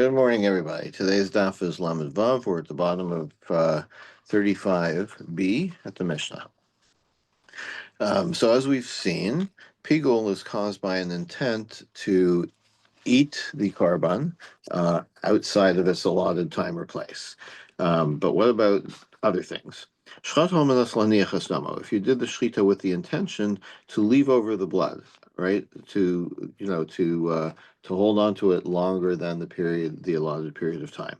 Good morning, everybody. Today's daf is Lamed Vav. We're at the bottom of 35b at the Mishnah. So as we've seen, pigul is caused by an intent to eat the korban outside of its allotted time or place. But what about other things? If you did the shchita with the intention to leave over the blood, right? To hold on to it longer than the allotted period of time.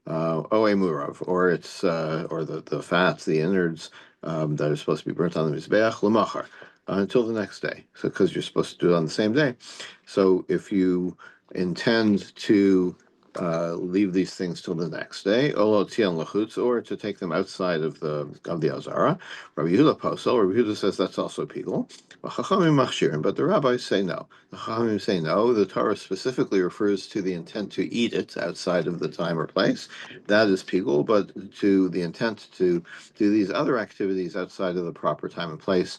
Oe murav, or or the fats, the innards that are supposed to be burnt on the mizbeach lemachar until the next day. So because you're supposed to do it on the same day, so if you intend to leave these things till the next day, or to take them outside of the azara. Rabbi Yehuda posel. Rabbi Yehuda says that's also pigul. But the rabbis say no. The Chachamim say no. The Torah specifically refers to the intent to eat it outside of the time or place. That is pigul, but to the intent to do these other activities outside of the proper time and place,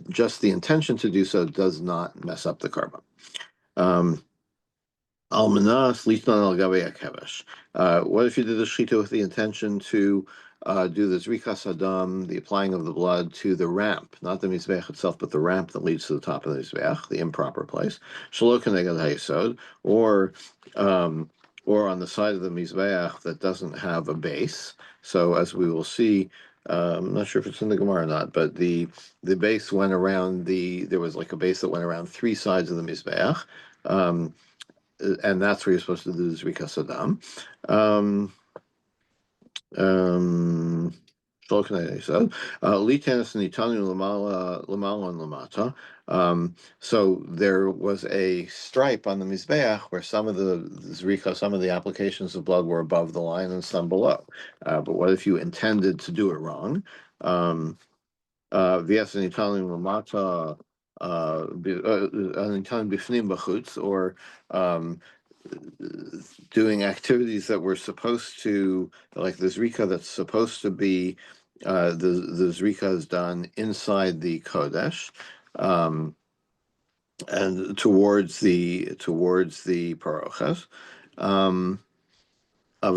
just the intention to do so does not mess up the korban. Almanas litnan al gabe kevesh. What if you did the shchita with the intention to do the zrikas adam, the applying of the blood to the ramp, not the mizbeach itself, but the ramp that leads to the top of the mizbeach, the improper place, shelo keneged hayesod, or on the side of the mizbeach that doesn't have a base. So as we will see, I'm not sure if it's in the Gemara or not, but the base went around there was like a base that went around three sides of the mizbeach. And that's where you're supposed to do the Zrikas Adam. So there was a stripe on the Mizbeach where some of the Zrika, some of the applications of blood were above the line and some below. But what if you intended to do it wrong? Or doing activities that were supposed to, like the zrika that's supposed to be, the zrika is done inside the kodesh, and towards the parochas. Or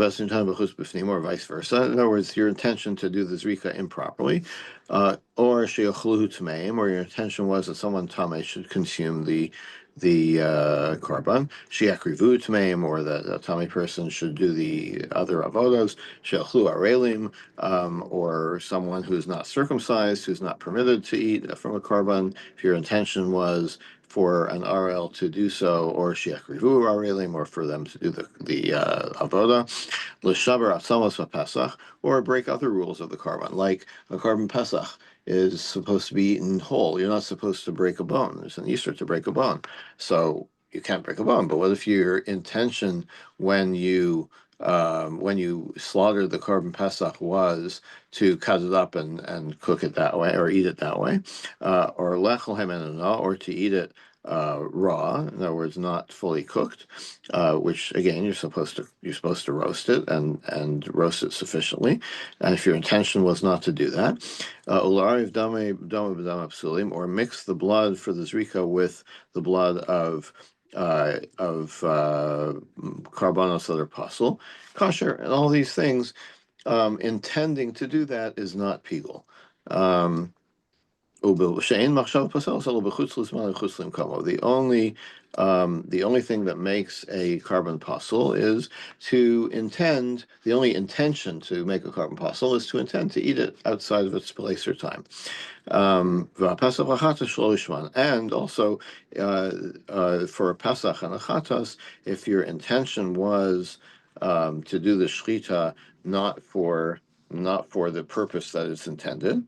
vice versa. In other words, your intention to do the zrika improperly, or or your intention was that someone tamei should consume the korban, shiakrivu tmeim, or that a tamei person should do the other avodos, sheachlu arelim, or someone who's not circumcised, who's not permitted to eat from a korban. If your intention was for an RL to do so, or shiakrivu arelim, or for them to do the avoda, l'shaber atzamos v'pesach, or break other rules of the korban, like a korban pesach is supposed to be eaten whole. You're not supposed to break a bone. There's an Easter to break a bone, so you can't break a bone. But what if your intention when you slaughtered the korban pesach was to cut it up and cook it that way, or eat it that way, or lechol hemenana, or to eat it raw, in other words, not fully cooked, which again you're supposed to roast it and roast it sufficiently. And if your intention was not to do that, or mix the blood for the zrika with the blood of carbonos that are possible, kosher, and all these things, intending to do that is not pigul. The only thing that makes a korban pasul is to intend. The only intention to make a korban pasul is to intend to eat it outside of its place or time. And also for a pesach and a chatas, if your intention was to do the shchita not for the purpose that it's intended.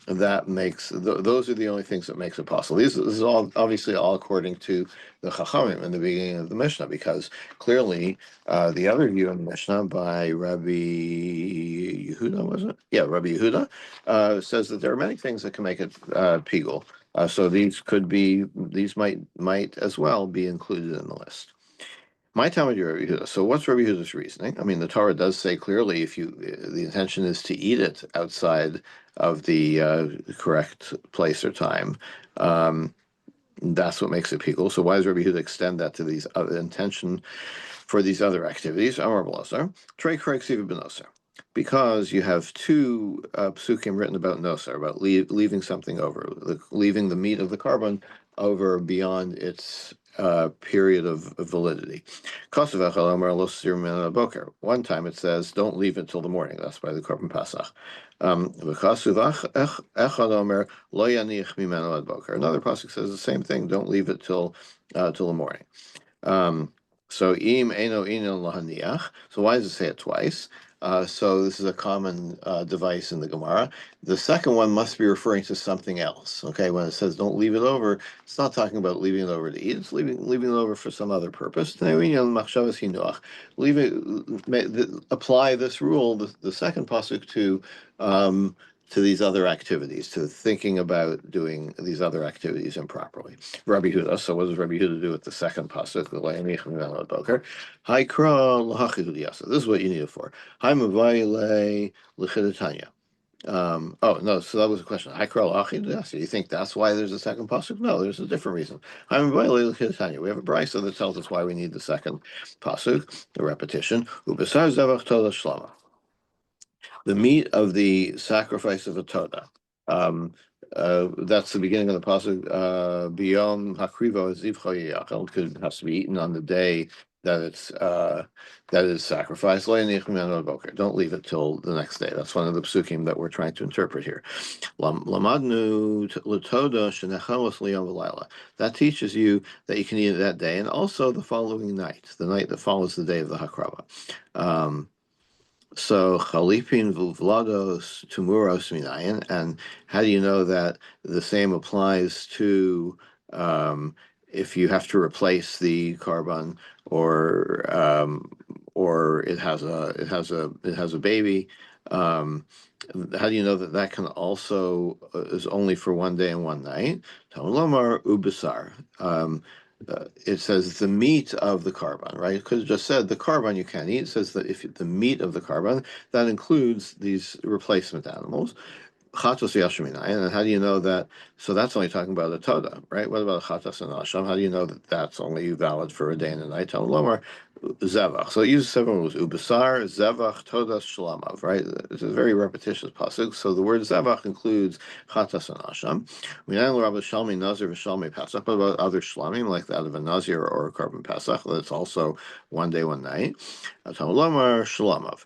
That makes those are the only things that makes it possible. This is all obviously all according to the Chachamim in the beginning of the Mishnah, because clearly the other view in the Mishnah by Rabbi Yehuda, was it? Yeah, Rabbi Yehuda says that there are many things that can make it pigul. So these might as well be included in the list. My time with Rabbi Yehuda. So what's Rabbi Yehuda's reasoning? I mean, the Torah does say clearly if the intention is to eat it outside of the correct place or time, That's what makes it pigul. So why does Rabbi Yehuda extend that to these other intention for these other activities? Amar B'Lasar, Trey Craig Siva B'Nosar. Because you have two psukim written about nosar, about leaving something over, leaving the meat of the carbon over beyond its period of validity. One time it says, don't leave it till the morning. That's by the carbon pasach. Another pasuk says the same thing. Don't leave it till the morning. So im eno ino lahaniach. So why does it say it twice? So this is a common device in the Gemara. The second one must be referring to something else. Okay, when it says don't leave it over, it's not talking about leaving it over to eat. It's leaving it over for some other purpose. Leave it. Apply this rule, the second pasuk, to these other activities, to thinking about doing these other activities improperly. Rabbi Huda. So what does Rabbi Huda do with the second pasuk? So this is what you need it for. Hi mavayile l'chidatanya. Oh no, so that was a question. Do you think that's why there's a second pasuk? No, there's a different reason. We have a brisa that tells us why we need the second pasuk, the repetition. The meat of the sacrifice of a toda. That's the beginning of the pasuk. Biyom hakrivo zivcha because it has to be eaten on the day that it's sacrificed. Don't leave it till the next day. That's one of the psukim that we're trying to interpret here. That teaches you that you can eat it that day and also the following night, the night that follows the day of the hakrava. So chalipin vuvlados tumuros minayin, and how do you know that the same applies to if you have to replace the carbon or it has a baby? How do you know that can also is only for one day and one night? Talmud Lomar ubasar. It says the meat of the carbon, right? Because it just said the carbon you can't eat. It says that if the meat of the carbon, that includes these replacement animals. Chatos yashminayin, and how do you know that? So that's only talking about a toda, right? What about a chatos and asham? How do you know that that's only valid for a day and a night? Talmud Lomar zevach. So it uses seven rules: ubasar, zevach, todas, shalamav. Right? It's a very repetitious pasuk. So the word zevach includes chatas and asham. Minayin l'rabbi shalmi nazir v'shalmi pasach. What about other shlamim like that of a nazir or a carbon pasach? That's also one day, one night. Talmud Lomar shalamav.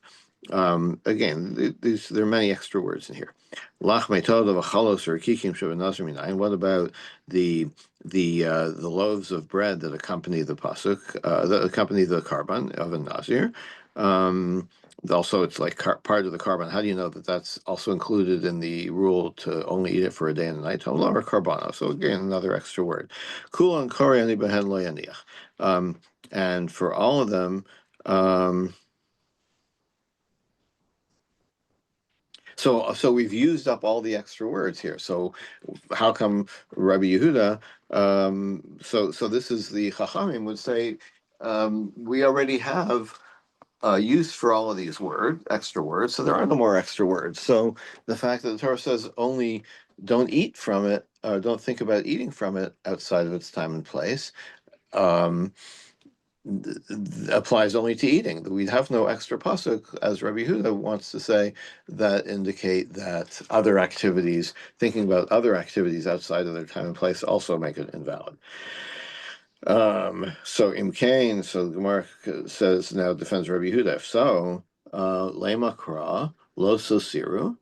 Again, there are many extra words in here. Lach metod of achalos or kikim shavanazir minayin. What about the loaves of bread that accompany the pasuk, that accompany the carbon of a nazir? Also, it's like part of the carbon. How do you know that that's also included in the rule to only eat it for a day and a night? Or carbano. So again, another extra word. Kula and kori ani behen lo yaniach. And for all of them. So we've used up all the extra words here. So how come Rabbi Yehuda? So this is the Chachamim would say we already have use for all of these extra words. So there are no more extra words. So the fact that the Torah says only don't eat from it, or don't think about eating from it outside of its time and place. Applies only to eating. We have no extra pasuk, as Rabbi Huda wants to say, that indicate that other activities, thinking about other activities outside of their time and place, also make it invalid. So Imkain, so the Gemara says now defends Rabbi Huda. If so, lema kra lo sosiru.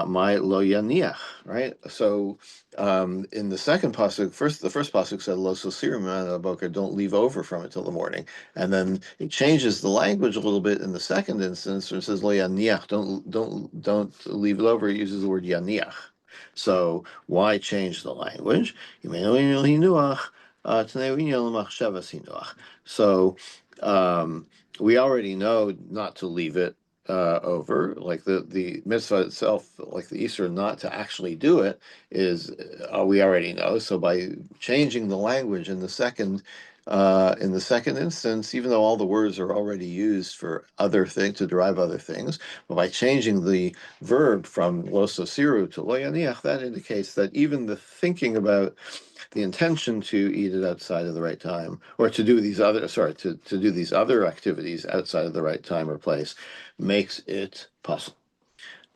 My lo yaniach, right? So in the second pasuk, the first pasuk said lo sosirim boker, don't leave over from it till the morning, and then it changes the language a little bit in the second instance, where it says lo yaniach, don't leave it over. It uses the word yaniach. So why change the language? So we already know not to leave it over, like the mitzvah itself, like the Easter not to actually do it is we already know. So by changing the language in the second In the second instance, even though all the words are already used for other things to derive other things, but by changing the verb from lo sosiru to lo yaniach, that indicates that even the thinking about the intention to eat it outside of the right time, or to do these other, sorry, to do these other activities outside of the right time or place, makes it possible.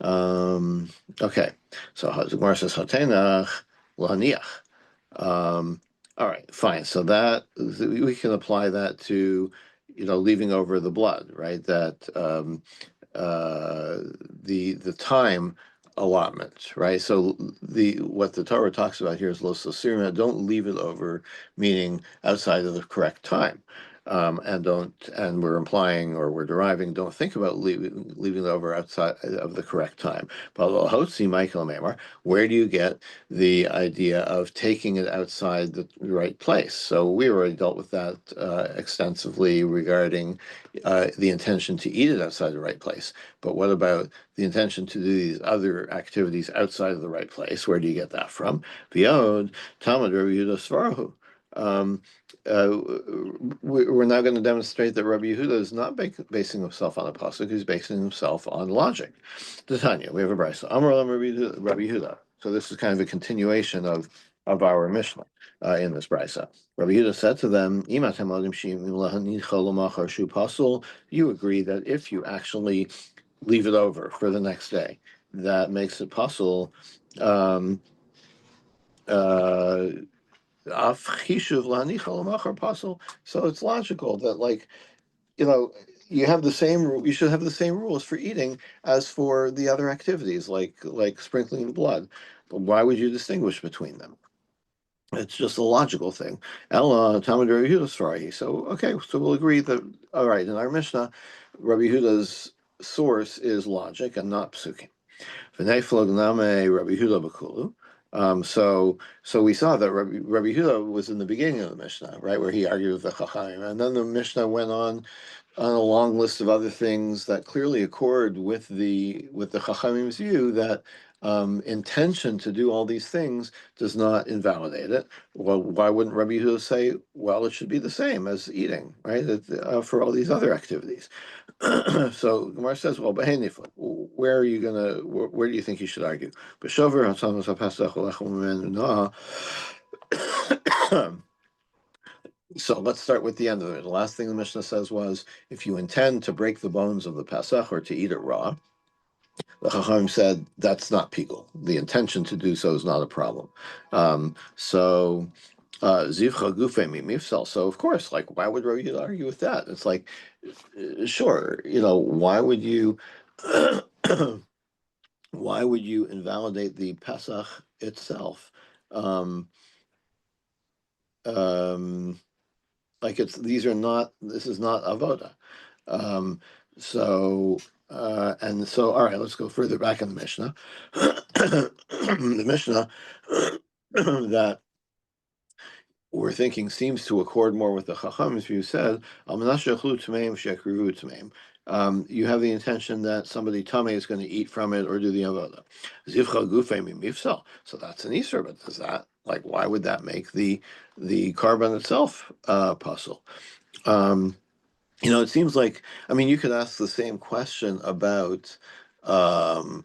Um, okay, so Gemara says hatenach lahaniach. All right, fine. So that we can apply that to, leaving over the blood, right? That uh, the time allotment, right? So the what the Torah talks about here is los sirina, don't leave it over, meaning outside of the correct time. And we're implying or we're deriving, don't think about leaving it over outside of the correct time. But Michael Mamar, where do you get the idea of taking it outside the right place? So we already dealt with that extensively regarding the intention to eat it outside the right place. But what about the intention to do these other activities outside of the right place? Where do you get that from? V'od Talmud Rabbi Yehuda Svarahu. Um, uh, we're now going to demonstrate that Rabbi Yehuda is not basing himself on a pasuk; he's basing himself on logic. Tanya, we have a brisa. Amar Lam Rabbi Yehuda. So this is kind of a continuation of our Mishnah in this brisa. Rabbi Yehuda said to them, you agree that if you actually leave it over for the next day, that makes it possible. Um, uh, so it's logical that, like, you have the same you should have the same rules for eating as for the other activities, like sprinkling the blood. But why would you distinguish between them? It's just a logical thing. Ella Talmud Rabbi Yehuda Sfarahi. So okay, so we'll agree that, all right, in our Mishnah, Rabbi Yehuda's source is logic and not psukim. V'nei flogname Rabbi Yehuda b'kulu. So we saw that Rabbi Yehuda was in the beginning of the Mishnah, right, where he argued with the Chachamim, and then the Mishnah went on a long list of other things that clearly accord with the Chachamim's view that intention to do all these things does not invalidate it. Well, why wouldn't Rabbi Yehuda say, well, it should be the same as eating, right? For all these other activities. So Gemara says, well, where are you gonna? Where do you think you should argue? So let's start with the end of it. The last thing the Mishnah says was, if you intend to break the bones of the Pesach or to eat it raw, the Chacham said that's not pigul. The intention to do so is not a problem. Zivcha gufe mifsal. So of course, like, why would Rabbi Yehuda argue with that? It's like, sure, why would you, why would you invalidate the Pesach itself? Um, um, This is not avoda. Um, so all right, let's go further back in the Mishnah. The Mishnah that we're thinking seems to accord more with the Chacham's view said, you have the intention that somebody Tameh is going to eat from it or do the avoda. Zivcha gufei mifsal. So that's an Easter, but does that, like, why would that make the carbon itself puzzle? It seems like, I mean, you could ask the same question um,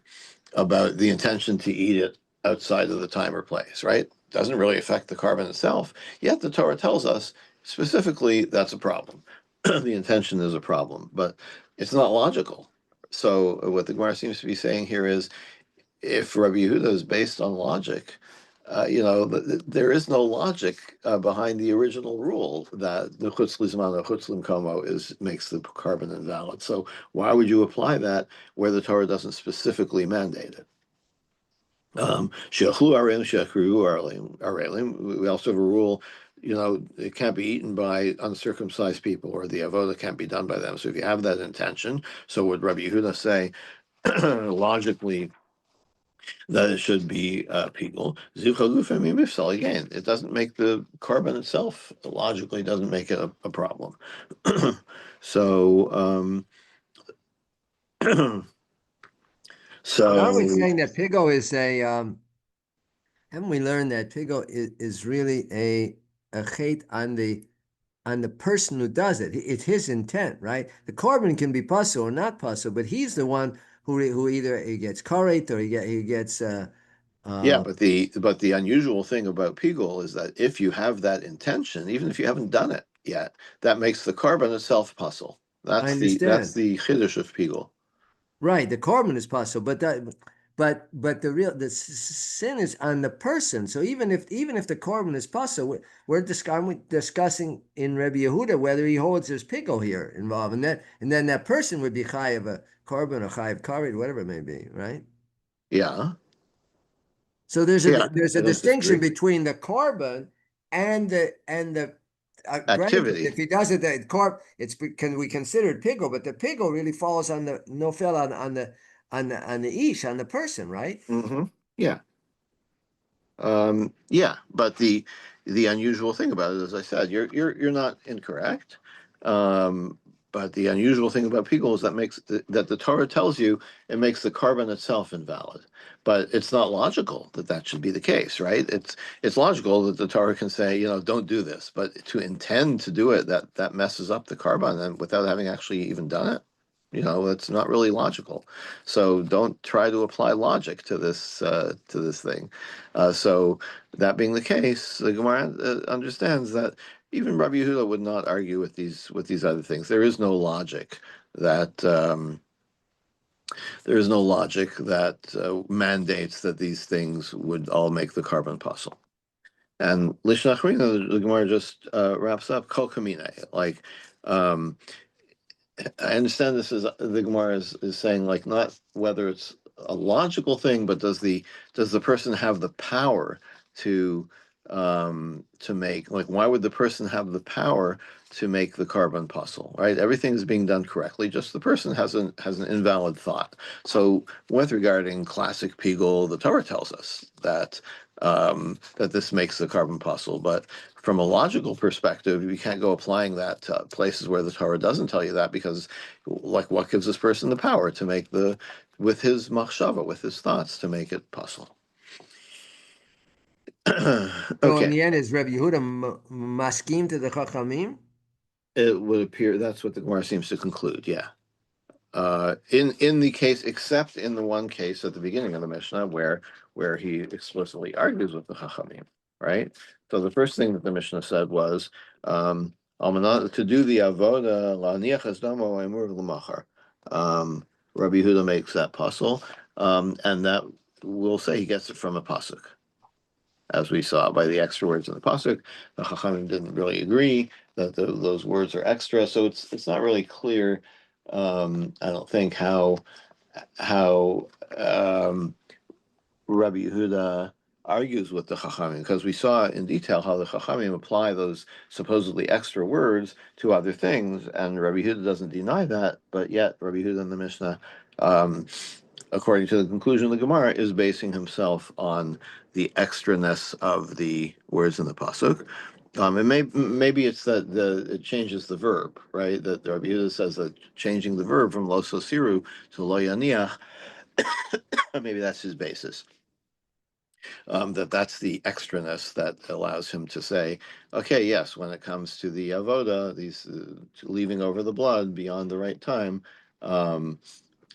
about the intention to eat it outside of the time or place, right? Doesn't really affect the carbon itself. Yet the Torah tells us specifically that's a problem. The intention is a problem, but it's not logical. So what the Gemara seems to be saying here is, if Rabbi Yehuda is based on logic, there is no logic behind the original rule that the chutz lizman or chutz limkomo makes the carbon invalid. So why would you apply that where the Torah doesn't specifically mandate it? She'achlu arelim, she'achru arelim. We also have a rule, it can't be eaten by uncircumcised people, or the avoda can't be done by them. So if you have that intention, so would Rabbi Yehuda say, logically, that it should be pigul. Again, it doesn't make the carbon itself, logically doesn't make it a problem. So But aren't we so saying that pigo is haven't we learned that pigo is really a chait on the on the person who does it. It's his intent, right? The korban can be pasul or not pasul, but he's the one who either he gets karet or he gets Yeah, uh, but the unusual thing about pigul is that if you have that intention, even if you haven't done it yet, that makes the carbon itself puzzle. I That's understand. the chiddush of pigul. Right, the korban is pasul, but the sin is on the person. So even if the korban is pasul, we're discussing in Rabbi Yehuda whether he holds his pickle here involved, and then that person would be chayiv a korban or chayiv karet, whatever it may be, right? Yeah, So there's a yeah, there's I a don't distinction disagree. between the korban and the granted, if Activity. he does it, the corp, can we consider it pickle? But the pickle really falls on the nofel on the ish on the person, right? Hmm. Yeah. Yeah, but the unusual thing about it, as I said, you're not incorrect. Um, but the unusual thing about Pegel is that the Torah tells you it makes the carbon itself invalid. But it's not logical that that should be the case, right? It's logical that the Torah can say, don't do this, but to intend to do it, that messes up the carbon, and without having actually even done it. It's not really logical. So don't try to apply logic to this thing. So that being the case, the Gemara understands that even Rabbi Yehuda would not argue with these other things. That there is no logic that mandates that these things would all make the carbon puzzle. And Lishnachrina, the Gemara just wraps up Kol Kamine, like um, I understand this is the Gemara is saying like not whether it's a logical thing, but does the person have the power to make, like, why would the person have the power to make the carbon puzzle, right? Everything's being done correctly, just the person has an invalid thought. So with regarding classic Pegel, the Torah tells us that this makes the carbon puzzle, but from a logical perspective, you can't go applying that to places where the Torah doesn't tell you that, because, like, what gives this person the power to make with his machshava, with his thoughts, to make it possible? So in Okay, the end, is Rabbi Yehuda maskim to the chachamim? it would appear that's what the Gemara seems to conclude. Yeah. In the case, except in the one case at the beginning of the Mishnah where he explicitly argues with the Chachamim, right? So the first thing that the Mishnah said was to do the avoda la'aniach hasdamo emur l'machar. Rabbi Yehuda makes that puzzle, and that will say he gets it from a pasuk, as we saw by the extra words in the pasuk. The Chachamim didn't really agree that those words are extra, so it's not really clear. I don't think how Rabbi Yehuda argues with the Chachamim, because we saw in detail how the Chachamim apply those supposedly extra words to other things, and Rabbi Yehuda doesn't deny that, but yet Rabbi Yehuda in the Mishnah, um, according to the conclusion of the Gemara, is basing himself on the extraness of the words in the pasuk. And maybe it's that it changes the verb, right? That Rabbi Yehuda says that changing the verb from lo sosiru to lo yaniach, maybe that's his basis. That's the extraness that allows him to say, okay, yes, when it comes to the avoda, these leaving over the blood beyond the right time, um,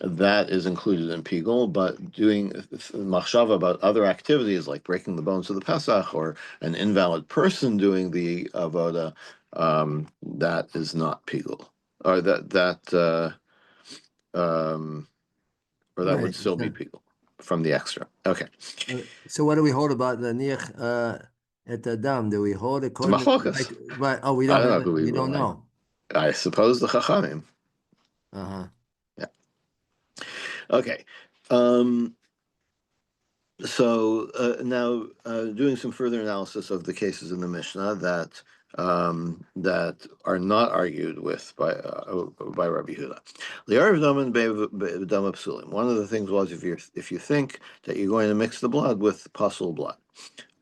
that is included in Pigul, but doing machshava about other activities like breaking the bones of the Pesach or an invalid person doing the avoda, that is not Pigul, or um, that would Right. still be Pigul from the extra. Okay, So what do we hold about the niach at the dam? Do we hold it's according to machlokas. but oh, we I don't don't have know it. who we We don't rely. know. I suppose the Chachamim. Uh-huh. Yeah. Okay. Um, So now, doing some further analysis of the cases in the Mishnah that are not argued with by Rabbi Yehuda. Li'arav daman b'dama psulim. One of the things was if you think that you're going to mix the blood with puzzle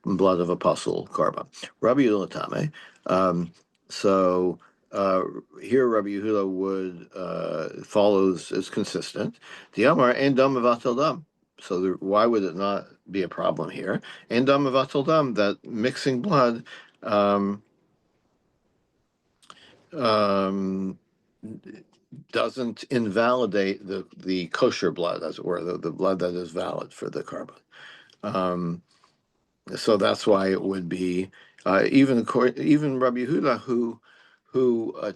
blood of a puzzle korban. Rabbi Yehuda Tame. So uh, here Rabbi Yehuda would follows is consistent. The Amar and dam mevatel dam. So why would it not be a problem here? And dam mevatel dam, that mixing blood um, um, doesn't invalidate the kosher blood, as it were, the blood that is valid for the carbon. Um, so that's why it would be even Rabbi Yehuda, who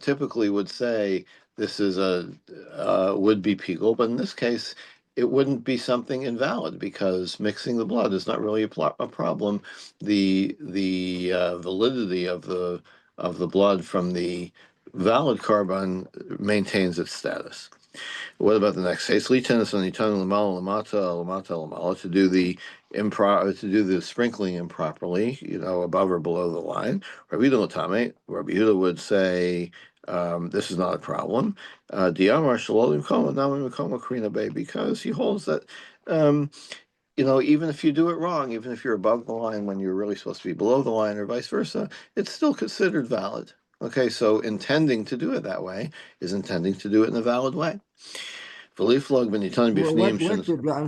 typically would say this is a would be pigul, but in this case it wouldn't be something invalid because mixing the blood is not really a problem. The validity of the blood from the valid carbon maintains its status. What about the next case? Tennis on Itan Lamala Lamata Lamata Lamala to do the sprinkling improperly, above or below the line. Rabbi Yehuda would say this is not a problem. Diamar Shalolim Koma Namin Koma Karina Bay, because he holds that even if you do it wrong, even if you're above the line when you're really supposed to be below the line or vice versa, it's still considered valid. Okay, so intending to do it that way is intending to do it in a valid way. I'm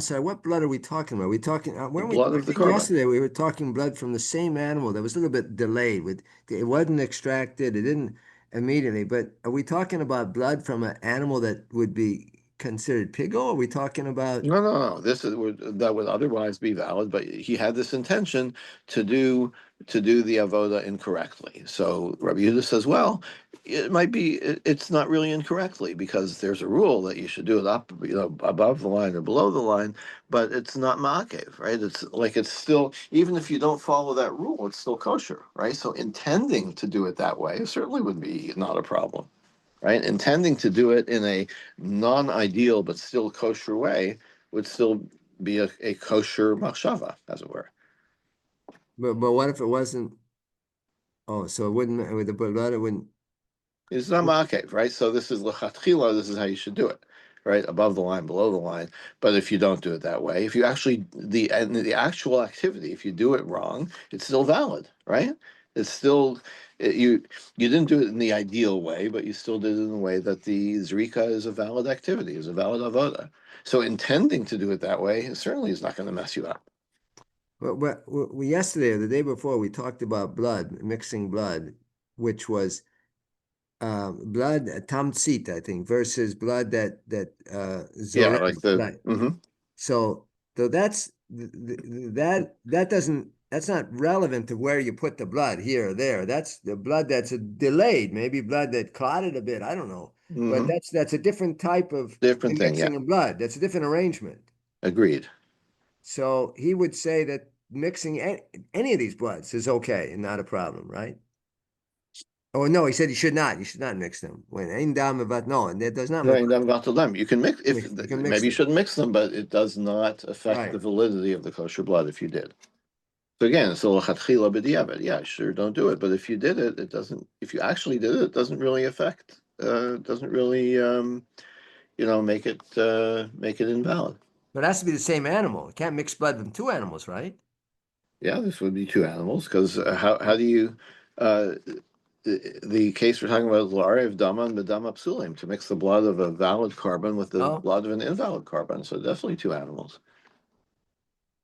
sorry, what blood are we talking about? We talking, The weren't we, blood I of the think carbon. yesterday we were talking blood from the same animal that was a little bit delayed it wasn't extracted, it didn't immediately, but are we talking about blood from an animal that would be considered pig? Or are we talking about, No. That would otherwise be valid, but he had this intention to do the avoda incorrectly. So Rabbi Yehuda says, well, it might be it's not really incorrectly because there's a rule that you should do it up, above the line or below the line, but it's not ma'akev, right? It's still, even if you don't follow that rule, it's still kosher, right? So intending to do it that way certainly would be not a problem, right? Intending to do it in a non-ideal but still kosher way would still be a kosher machshava, as it were. but what if it wasn't, oh, so it wouldn't, with the blood, it wouldn't, It's not ma'akev, right? So this is lechatchila. This is how you should do it, right? Above the line, below the line. But if you don't do it that way, if you actually the actual activity, if you do it wrong, it's still valid, right? It's still you didn't do it in the ideal way, but you still did it in a way that the zrika is a valid activity, is a valid avoda. So intending to do it that way certainly is not going to mess you up. we yesterday or the day before we talked about blood, mixing blood, which was blood tamtzit, I think, versus blood that Yeah, zorem, like the right? So that doesn't that's not relevant to where you put the blood here or there. That's the blood that's delayed, maybe blood that clotted a bit. I don't know, but mm-hmm. that's a different type of Different thing, yeah. mixing of blood. That's a different arrangement. Agreed. So he would say that mixing any of these bloods is okay and not a problem, right? Oh no, he said you should not. You should not mix them. When ein dam about no, and that does not No, make you never got to them. You can mix if you can mix maybe you them. shouldn't mix them, but it does not affect Right. the validity of the kosher blood if you did. So again, it's a lachatchila b'diavad. Yeah, sure, don't do it. But if you did it, it doesn't. If you actually did it, it doesn't really affect. Doesn't really make it invalid. But it has to be the same animal. You can't mix blood from two animals, right? Yeah, this would be two animals because how do you uh, the case we're talking about is l'ariv dama and bedama psulim, to mix the blood of a valid carbon with the No. blood of an invalid carbon. So definitely two animals.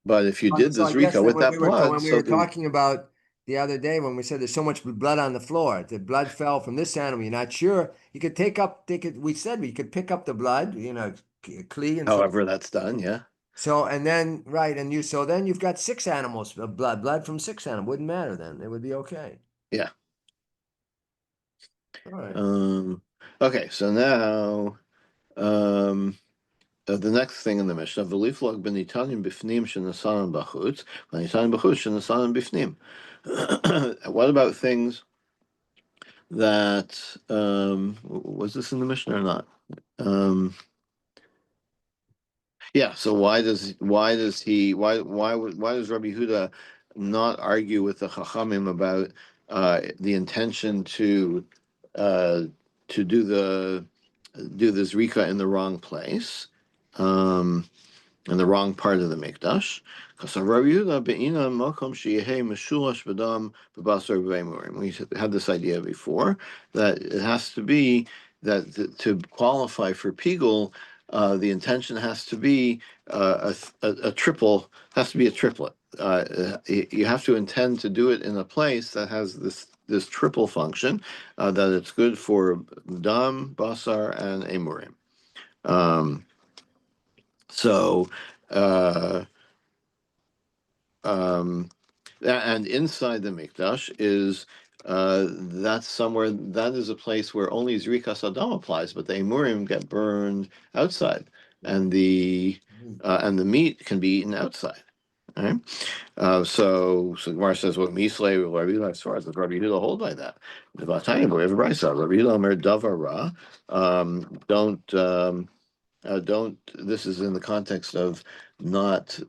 But if you did So the I guess zrika that with that blood, when we so were the talking about the other day when we said there's so much blood on the floor, the blood fell from this animal. You're not sure. You could take it. We said we could pick up the blood, kli and so. however that's done, yeah, So and then right, and so then you've got six animals of blood from six animals. Wouldn't matter then. It would be okay. yeah. All right. Um, okay, so now the next thing in the Mishnah, v'liflog b'nitanim bifnim shenasanim b'chutz, v'nitanim b'chutz shenasanim bifnim. What about things that was this in the Mishnah or not? Um, yeah. So why does Rabbi Huda not argue with the Chachamim about the intention uh, to do the zrika in the wrong place? In the wrong part of the Mikdash. We had this idea before that it has to be that to qualify for Pigul, the intention has to be a triple, has to be a triplet. You have to intend to do it in a place that has this triple function, that it's good for dam, basar, and emurim. Um, so, uh, um, and inside the mikdash is that's somewhere that is a place where only Zrikas Adam applies, but the emurim get burned outside, and the meat can be eaten outside. Right? So Gemara says, "What Mislay Rabbi Yehuda as far as the Rabbi Yehuda hold by that." The Vatanya boy, everybody saw Rabbi Yehuda Omer Davar Ra. Don't. This is in the context of not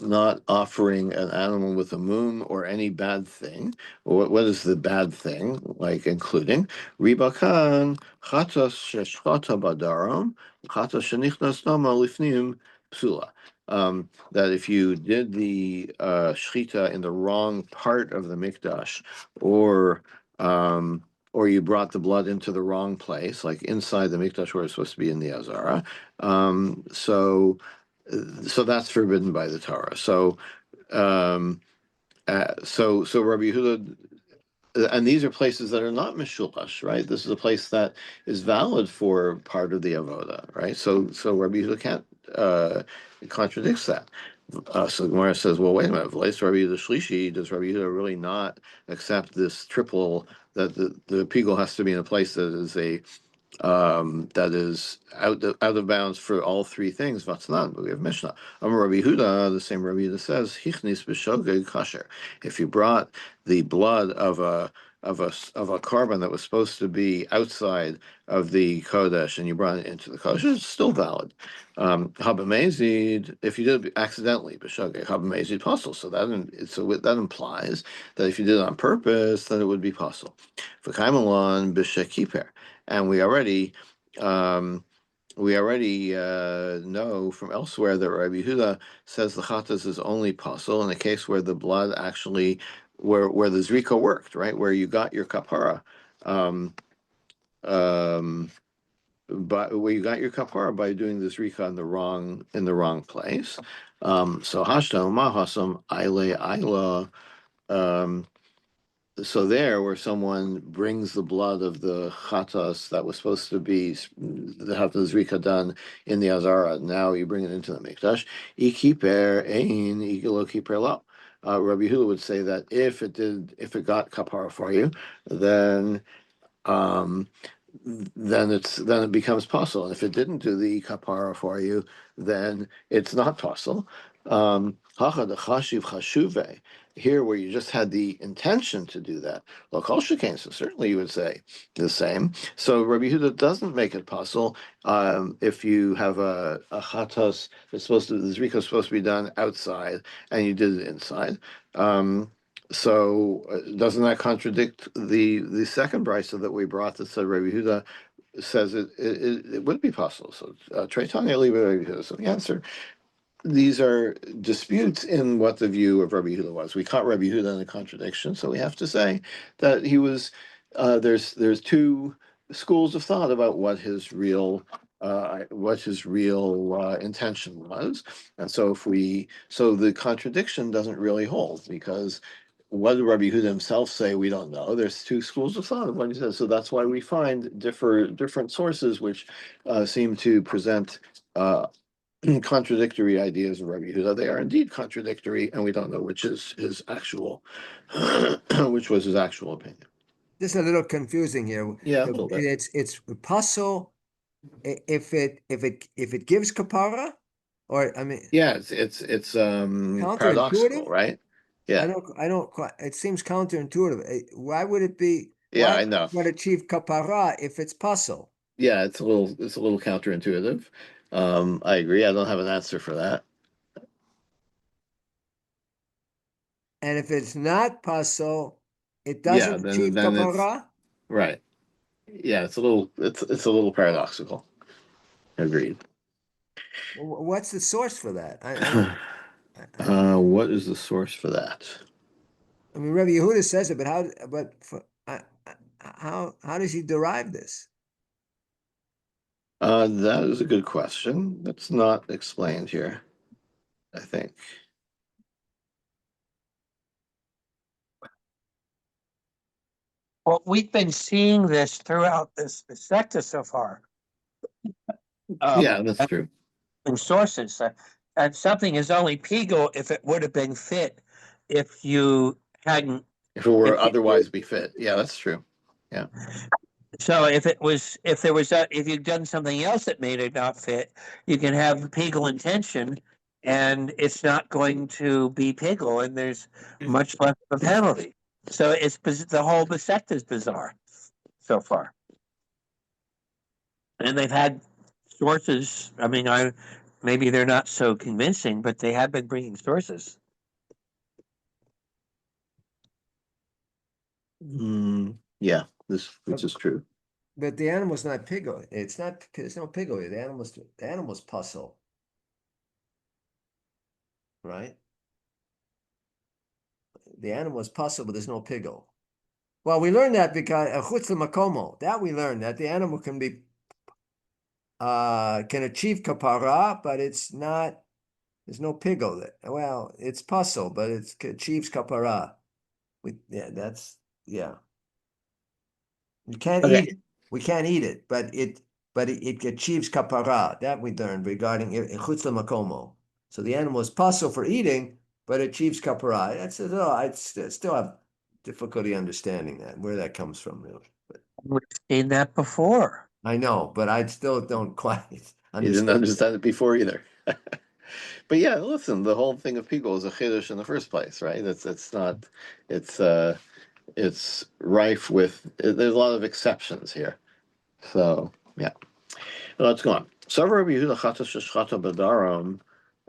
not offering an animal with a mum or any bad thing. What is the bad thing? Like including ribakan chatas sheshchata badaram chatas shenichnas nama lifnim psula. That if you did the shechita in the wrong part of the mikdash, or or you brought the blood into the wrong place, like inside the mikdash where it's supposed to be in the azara, so that's forbidden by the Torah. Um, so Rabbi Yehuda, and these are places that are not mishulash, right? This is a place that is valid for part of the avoda, right? So Rabbi Yehuda can't contradicts that. So the Gemara says, well, wait a minute. V'leis Rabbi Yehuda Shlishi, does Rabbi Yehuda really not accept this triple that the pigul has to be in a place that is out of bounds for all three things. Vatsanan, but we have Mishnah. Rabbi Huda, the same Rabbi Huda says, Hichnis b'shogeg kasher. If you brought the blood of a carbon that was supposed to be outside of the kodesh and you brought it into the kodesh, it's still valid. Habamezid, if you did it accidentally, b'shogeg habamezid possible. So that implies that if you did it on purpose, then it would be possible. V'kaimalon b'shekiper. And we already know from elsewhere that Rabbi Yehuda says the chatas is only possible in a case where the blood actually, where the zrika worked, right, where you got your kapara, um, um, but where you got your kapara by doing the zrika in the wrong place. So hashtam mahasam aile aila. So there, where someone brings the blood of the chatas that was supposed to be the have the zrika done in the azara, now you bring it into the mikdash. Ikiper ein igilo kiper lo. Rabbi Yehuda would say that if it got kapara for you, then um, then it becomes possible. And if it didn't do the kapara for you, then it's not possible. Hacha the chashiv chashuve, here where you just had the intention to do that. Well, kol shekain, so certainly you would say the same. So Rabbi Yehuda doesn't make it possible if you have a chatos that's the zrika is supposed to be done outside and you did it inside. Doesn't that contradict the second brisa that we brought that said Rabbi Yehuda says it would be possible? So Trei Tanya Li Rabbi Yehuda. So the answer, these are disputes in what the view of Rabbi Yehuda was. We caught Rabbi Yehuda in a contradiction, so we have to say that he was. There's two schools of thought about what his real intention was, and so the contradiction doesn't really hold because what did Rabbi Yehuda himself say? We don't know. There's two schools of thought of what he says, so that's why we find different sources which seem to present contradictory ideas of Rabbi Yehuda. They are indeed contradictory, and we don't know which is his actual, which was his actual opinion. This is a little confusing here. Yeah, a little bit. It's possible if it gives kapara, or I mean, Yeah, it's paradoxical, counterintuitive. right? Yeah, I don't quite. It seems counterintuitive. Why would it be? yeah, Why I know. would it achieve kapara if it's puzzle? Yeah, it's a little counterintuitive. I agree. I don't have an answer for that. And if it's not puzzle, it Yeah, doesn't then achieve then it's kapara. right. Yeah, it's a little paradoxical. Agreed. What's the source for that? I don't. What is the source for that? I mean, Rabbi Yehuda says it, but how? But how does he derive this? That is a good question. That's not explained here, I think. Well, we've been seeing this throughout this sector so far. Yeah, that's true. In sources, and something is only pigul if it would have been fit, if you hadn't. If it were If you, otherwise be fit. Yeah, that's true. Yeah. so if you'd done something else that made it not fit, you can have pigul intention, and it's not going to be pigul, and there's much less of a penalty. So the whole sect is bizarre so far, and they've had sources. I mean, I maybe they're not so convincing, but they have been bringing sources. Yeah, which is true. But the animal's not piggo. It's not. There's no piggo here. The animal's puzzle, right? The animal is puzzle, but there's no piggo. Well, we learned that because chutz makomo. That we learned that the animal can achieve kapara, but it's not. There's no piggo there. Well, it's puzzle, but it achieves kapara. Yeah. You can't Okay. eat it. We can't eat it, but it achieves kapara. That we learned regarding chutz makomo. So the animal is puzzle for eating, but achieves kapara. I still have difficulty understanding where that comes from, really. But We've seen that before. I know, but I still don't quite You didn't understand. understand it before either. But yeah, listen, the whole thing of Pigul is a chiddush in the first place, right? It's not it's rife with there's a lot of exceptions here. So yeah. Let's go on. Savar Rabbi Yehuda Chata Sheshchata B'Daram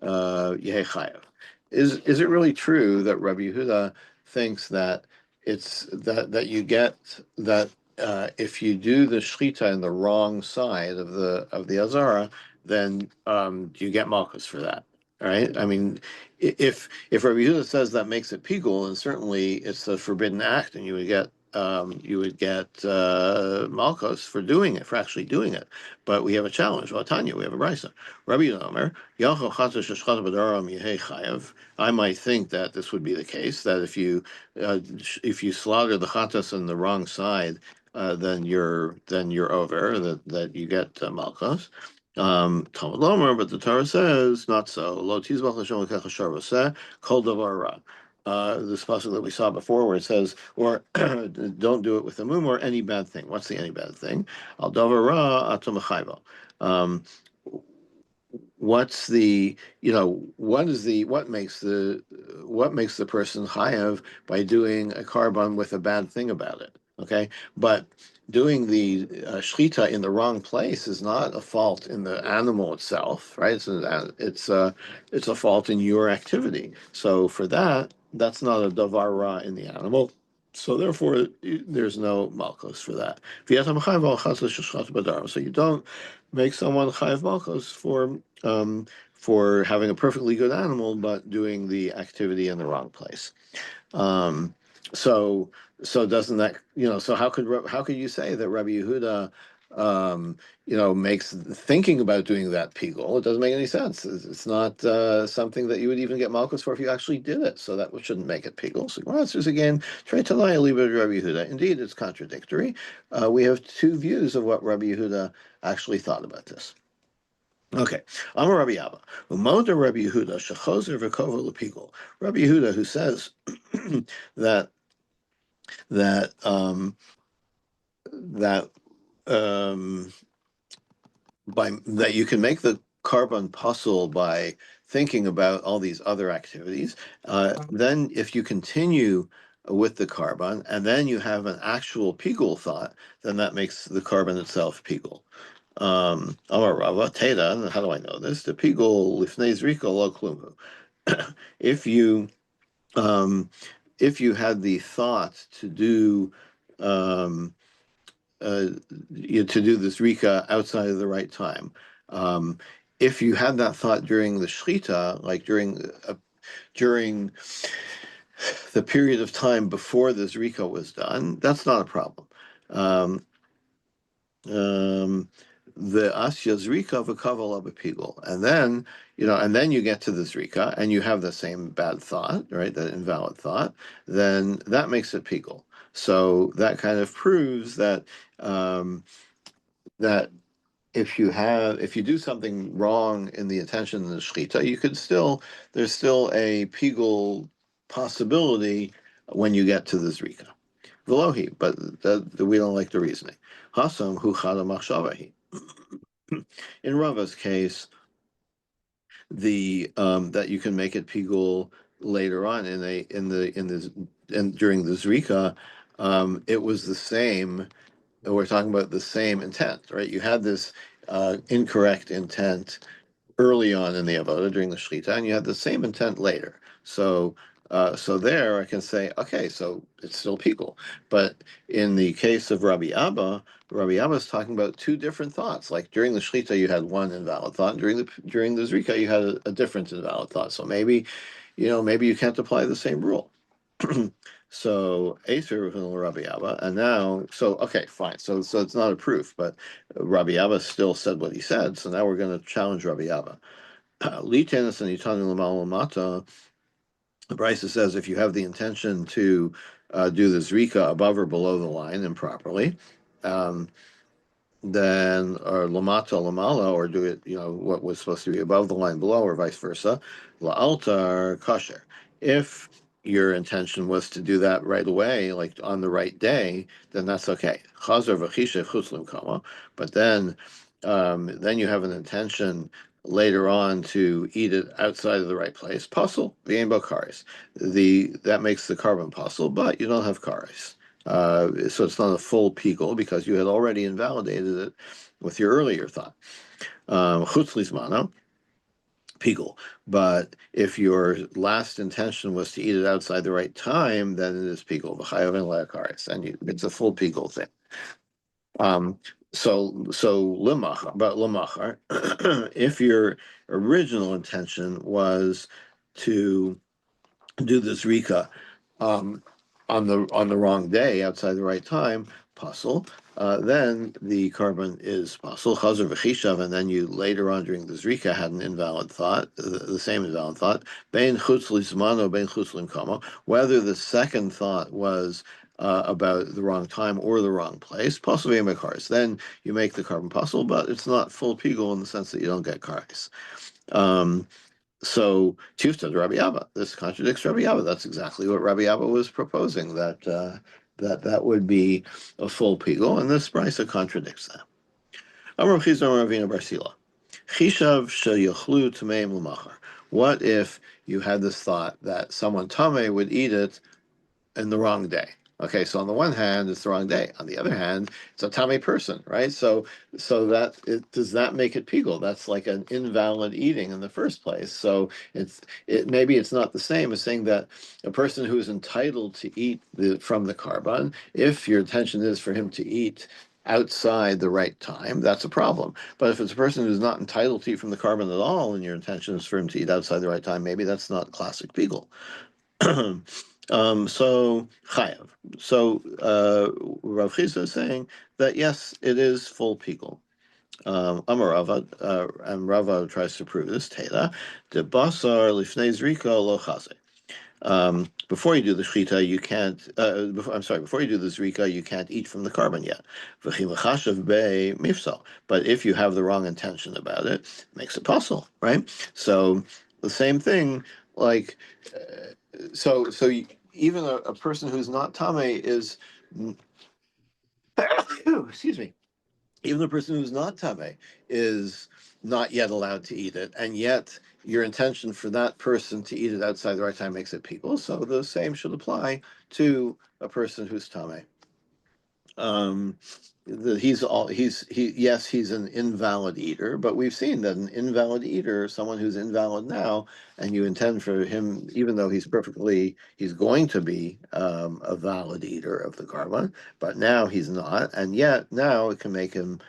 Yehei Chayav. Is it really true that Rabbi Yehuda thinks that it's that you get that if you do the shchita in the wrong side of the azara, then you get malchus for that, right? I mean, if Rabbi Yehuda says that makes it pigul, and certainly it's a forbidden act, and you would get malchus for doing it, for actually doing it. But we have a challenge. Well, Tanya, we have a brisa. Rabbi Yomer, Yachol Chatzah Sheshchata B'Daram Yehei Chayav. I might think that this would be the case, that if you slaughter the chatas on the wrong side, then you're over, that you get malchus. Talmud Lomer, but the Torah says not so. Lo tizbach l'Hashem l'kech hashar v'seh kol davar ra. This passage that we saw before, where it says, or don't do it with a mum or any bad thing. What's the any bad thing? Al davar ra atum chayvo. What's the what makes the person chayav by doing a carbon with a bad thing about it? Okay, but doing the shchita in the wrong place is not a fault in the animal itself, right? It's a fault in your activity. So for that, that's not a davar ra in the animal. So therefore, there's no malchus for that. So you don't make someone chayav malchus for having a perfectly good animal, but doing the activity in the wrong place. Um, so doesn't that so how could you say that Rabbi Yehuda makes thinking about doing that pigul? It doesn't make any sense. It's not something that you would even get malchus for if you actually did it. So that shouldn't make it pigul. So well, answers again, try to lie, leave it to Rabbi Yehuda. Indeed, it's contradictory. We have two views of what Rabbi Yehuda actually thought about this. Okay, I'm a Rabbi Abba. Umoda Rabbi Yehuda shechozer v'kova lepigul. Rabbi Yehuda, who says that that that by that you can make the carbon puzzle by thinking about all these other activities. Then, if you continue with the carbon and then you have an actual pigul thought, then that makes the carbon itself pigul. Amar Rava Teda. How do I know this? The pigul lifnei zrika lo klumu. If you had the thought to do um, to do this rika outside of the right time. If you had that thought during the shchita, like during the period of time before this rika was done, that's not a problem. Um, um, the asya zrika v'kavala b'pigul, and then and then you get to the zrika, and you have the same bad thought, right? That invalid thought. Then that makes it pigul. So that kind of proves that that if you do something wrong in the intention of the shechita, there's still a pigul possibility when you get to the zrika. Velohi, but we don't like the reasoning. Hasam hu chada machshavahi. In Rava's case, the that you can make it pigul later on during the zrika, it was the same. We're talking about the same intent, right? You had this incorrect intent early on in the avoda during the shechita, and you had the same intent later. So there I can say, okay, so it's still pigul. But in the case of Rabbi Abba is talking about two different thoughts. Like during the shechita, you had one invalid thought, and during the zrika, you had a different invalid thought. So maybe you can't apply the same rule. So Aser Rabbi Abba, and now okay, fine. So it's not a proof, but Rabbi Abba still said what he said. So now we're going to challenge Rabbi Abba. Litenis and Itanu Lamata. The Brisa says if you have the intention to do the zrika above or below the line improperly, then or lamata lamala, or do it what was supposed to be above the line below, or vice versa, la'altar kosher. If your intention was to do that right away, like on the right day, then that's okay. Chazar v'chisha chutzlim kama, but then you have an intention later on to eat it outside of the right place. Puzzle the ain't kares. That makes the carbon puzzle, but you don't have kares. So it's not a full pigul because you had already invalidated it with your earlier thought. Chutz lizmano, pigul. But if your last intention was to eat it outside the right time, then it is pigul. V'chayav en le'akaris, and it's a full pigul thing. So limachar, if your original intention was to do this rika on the wrong day outside the right time, puzzle, then the carbon is puzzle, chazar v'chishav, and then you later on during the zrika had an invalid thought, the same invalid thought, bein chutz lizmano, bein chutz limkamo, whether the second thought was about the wrong time or the wrong place, possibly make cars. Then you make the carbon puzzle, but it's not full pigul in the sense that you don't get cars. So Tifta Rabbi Abba. This contradicts Rabbi Abba. That's exactly what Rabbi Abba was proposing, that would be a full pigul, and this brisa contradicts that. Amar Chizam Ravina Barsila. Chishav sheyochlu tameim l'machar. What if you had this thought that someone tame would eat it in the wrong day? Okay, so on the one hand, it's the wrong day. On the other hand, it's a tame person, right? So does that make it pigul? That's like an invalid eating in the first place. So maybe it's not the same as saying that a person who is entitled to eat from the carbon, if your intention is for him to eat outside the right time, that's a problem. But if it's a person who's not entitled to eat from the carbon at all, and your intention is for him to eat outside the right time, maybe that's not classic pigul. So chayav. So Rav Chisda is saying that yes, it is full pigul. Amar Rava, and Rava tries to prove this. Teda de basar lifnei zrika lo chase. Before you do the shechita, you can't. Before you do the zrika, you can't eat from the carbon yet. But if you have the wrong intention about it, it makes it possible, right? So the same thing, like so even a person who's not tame is excuse me. Even the person who's not tame is not yet allowed to eat it, and yet your intention for that person to eat it outside the right time makes it pigul. So the same should apply to a person who's tame. He's an invalid eater, but we've seen that an invalid eater, someone who's invalid now, and you intend for him, even though he's going to be a valid eater of the carbon, but now he's not, and yet now it can make him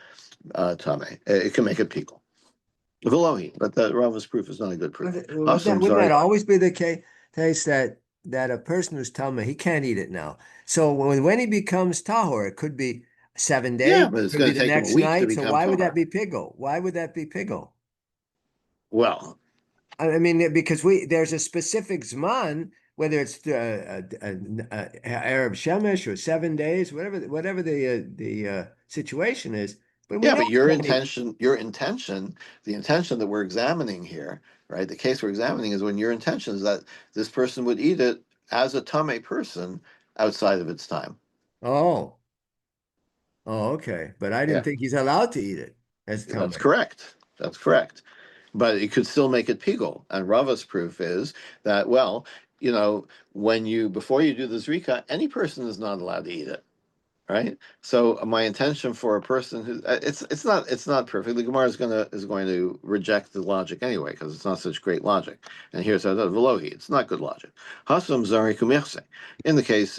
tame. It can make it pigul. Velohi, but that Rava's proof is not a good proof. Wouldn't that always be the case that a person who's tama, he can't eat it now. So when he becomes tahor, it could be 7 days. Yeah, but It it's could be going to the take him a next week to night. So become why would that Tamar. be pigul? Why would that be pigul? Well, I mean, because there's a specific zman, whether it's Arab Shemesh or 7 days, whatever the situation is. But we yeah, know but it's only. the intention that we're examining here, right? The case we're examining is when your intention is that this person would eat it as a Tame person outside of its time. Oh, oh, okay. But I didn't Yeah, think he's allowed to eat it as that's tamei. correct. That's correct. But it could still make it pigul. And Rava's proof is that, well, when before you do the zrika, any person is not allowed to eat it. Right. So my intention for a person who it's not perfect. The Gemara is going to reject the logic anyway because it's not such great logic. And here's how velohi. It's not good logic. Hasam zari kumirse.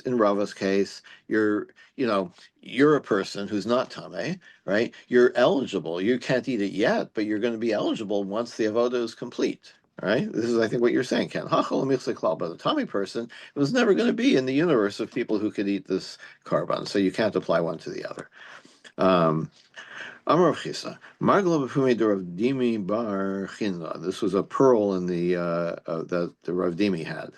In Rava's case, you're a person who's not tame, right? You're eligible. You can't eat it yet, but you're going to be eligible once the avoda is complete. All right. This is, I think, what you're saying, Ken. Hachal michse but a tummy person was never going to be in the universe of people who could eat this carbon, so you can't apply one to the other. Amar Rav Chisda, Margla b'fumei de Rav Dimi bar Chinna. This was a pearl in that the Rav Dimi had.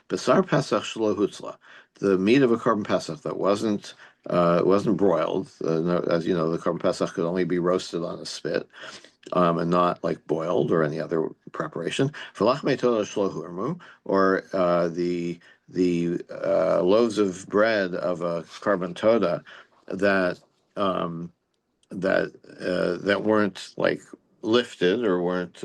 Besar Pesach shelo hutzla, the meat of a carbon Pesach that wasn't broiled. As you know, the carbon Pesach could only be roasted on a spit. And not like boiled or any other preparation. Falachmei toda shelo hurmu, or the loaves of bread of a carbon toda that um, that weren't like lifted or weren't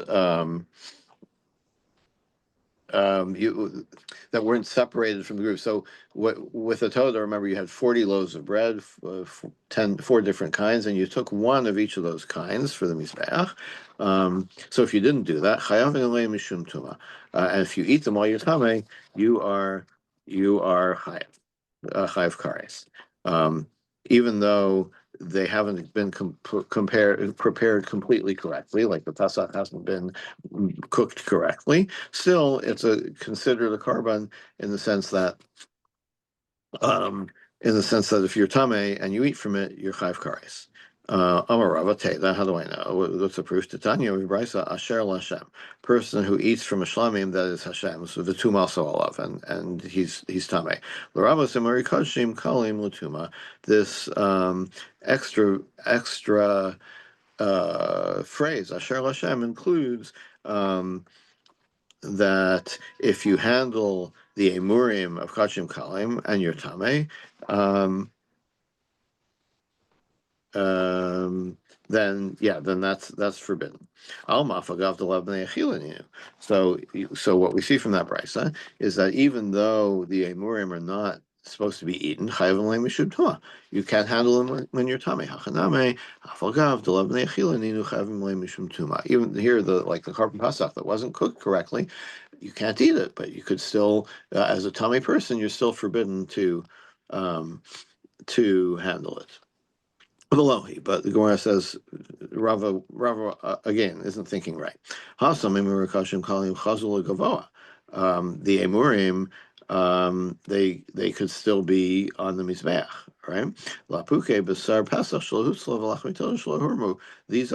you that weren't separated from the group. So with a toda, remember you had 40 loaves of bread, 4 different kinds, and you took one of each of those kinds for the mizbeach. So if you didn't do that, chayav elei mishum tuma, and if you eat them while you're tamei, you are chayav kares, even though they haven't been prepared completely correctly, like the pasach hasn't been cooked correctly. Still, it's considered a carbon in the sense that um, if you're tame and you eat from it, you're chayv kares. Amar Rava Teda, how do I know? What's the proof? Titania Brisa Asher Lashem, person who eats from a shlamim that is Hashem, so the tum also alav, and he's tame. L'Rava Simari Kodshim Kalim Latuma. This extra phrase Asher Lashem includes that if you handle the emurim of kachim kalim and your tame, then that's forbidden. Al mafagav delevnei achilinu. So what we see from that brisa is that even though the emurim are not supposed to be eaten, you can't handle them when you're tame. Hachaname afagav delevnei achilinu chayvim mishum tuma. Even here, the carbon pasach that wasn't cooked correctly, you can't eat it, but you could still, as a tame person, you're still forbidden to handle it. But the Gemara says Rava again isn't thinking right. The emurim, they could still be on the mizbeach, right? These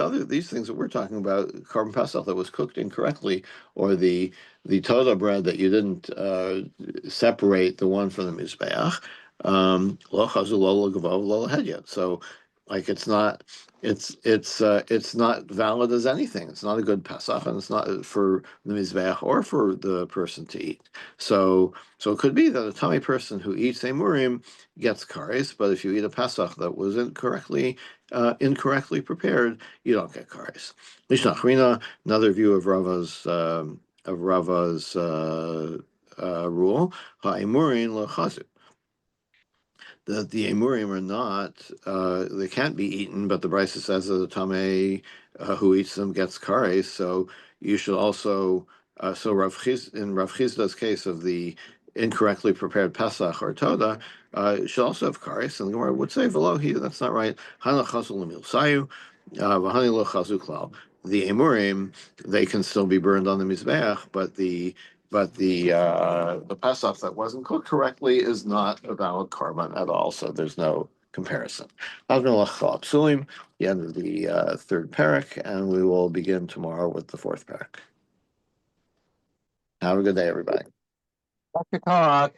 things that we're talking about, carbon pesach that was cooked incorrectly, or the toda bread that you didn't separate the one from the mizbeach. So like it's not valid as anything. It's not a good Pesach, and it's not for the mizbeach or for the person to eat. So it could be that a tummy person who eats emurim gets kares, but if you eat a Pesach that was incorrectly prepared, you don't get kares. Mishnah another view of Rava's rule. Ha'emurim lo chazu, that the emurim are not, they can't be eaten, but the Brisa says that the tamei who eats them gets kares. So you should also, in Rav Chizda's case of the incorrectly prepared Pesach or Toda, should also have kares. And the Gemara would say, "V'lo, that's not right. Hana chazul l'milsayu, v'hani lo chazu klal." The emurim, they can still be burned on the mizbeach, but the Pesach that wasn't cooked correctly is not a valid carbon at all. So there's no comparison. The end of the third parak, and we will begin tomorrow with the fourth parak. Have a good day, everybody. Dr. Talk.